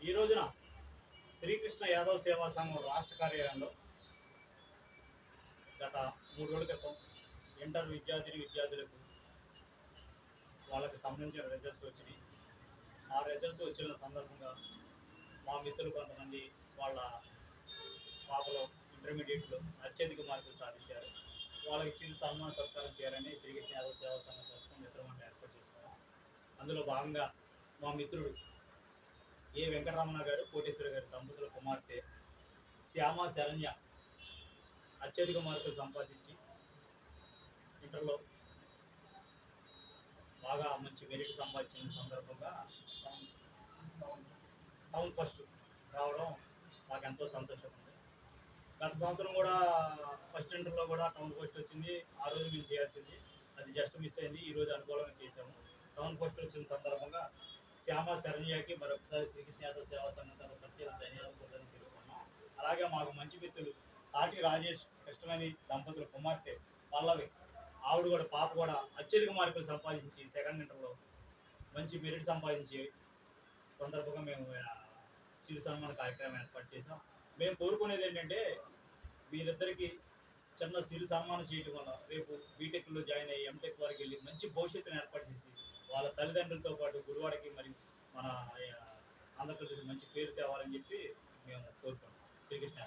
ఈ రోజున శ్రీకృష్ణ యాదవ్ సేవా సంఘం రాష్ట్ర కార్యాలయంలో గత 3 రోజుల క్రితం ఇంటర్ విద్యార్థులకు వాళ్ళకి సంబంధించిన రిజల్ట్స్ వచ్చినాయి. ఆ రిజల్ట్స్ వచ్చిన సందర్భంగా మా మిత్రులు కొంతమంది వాళ్ళ పాపలో ఇంటర్మీడియట్లో అత్యధిక మార్కులు సాధించారు. వాళ్ళకి చిరు సన్మాన సత్కారం చేయాలని శ్రీకృష్ణ యాదవ్ సేవా సంఘం తరఫున మిత్రమండలి ఏర్పాటు చేసుకున్నాం. అందులో భాగంగా మా మిత్రుడు ఏ వెంకటరమణ గారు, కోటేశ్వర గారి దంపతుల కుమార్తె శ్యామ శరణ్య అత్యధిక మార్కులు సంపాదించి ఇంటర్లో బాగా మంచి మెరిట్ సంపాదించిన సందర్భంగా టౌన్ ఫస్ట్ రావడం మాకు ఎంతో సంతోషం ఉంది. గత సంవత్సరం కూడా ఫస్ట్ ఇంటర్లో కూడా టౌన్ ఫస్ట్ వచ్చింది. ఆ రోజు మేము చేయాల్సింది అది జస్ట్ మిస్ అయింది. ఈరోజు అనుకూలంగా చేసాము. టౌన్ ఫస్ట్ వచ్చిన సందర్భంగా శ్యామ శరణ్యకి మరొకసారి శ్రీకృష్ణ యాదవ్ సేవా సంఘం తరఫున ప్రత్యేక ధన్యవాదాలు తెలుపుకున్నాం. అలాగే మాకు మంచి మిత్రులు తాటి రాజేష్ కృష్ణవేణి దంపతుల కుమార్తె పల్లవి, ఆవిడ కూడా పాప కూడా అత్యధిక మార్కులు సంపాదించి సెకండ్ ఇంటర్లో మంచి మెరిట్ సంపాదించి సందర్భంగా మేము చిరు సన్మాన కార్యక్రమం ఏర్పాటు చేసాం. మేము కోరుకునేది ఏంటంటే వీరిద్దరికి చిన్న చిరు సన్మానం చేయడం వల్ల రేపు బీటెక్లో జాయిన్ అయ్యి ఎంటెక్ వరకు వెళ్ళి మంచి భవిష్యత్తును ఏర్పాటు చేసి వాళ్ళ తల్లిదండ్రులతో పాటు గురువాడికి మరియు మన ఆంధ్రప్రదేశ్ మంచి పేరు తేవాలని చెప్పి మేము కోరుకుంటాం. శ్రీకృష్ణ.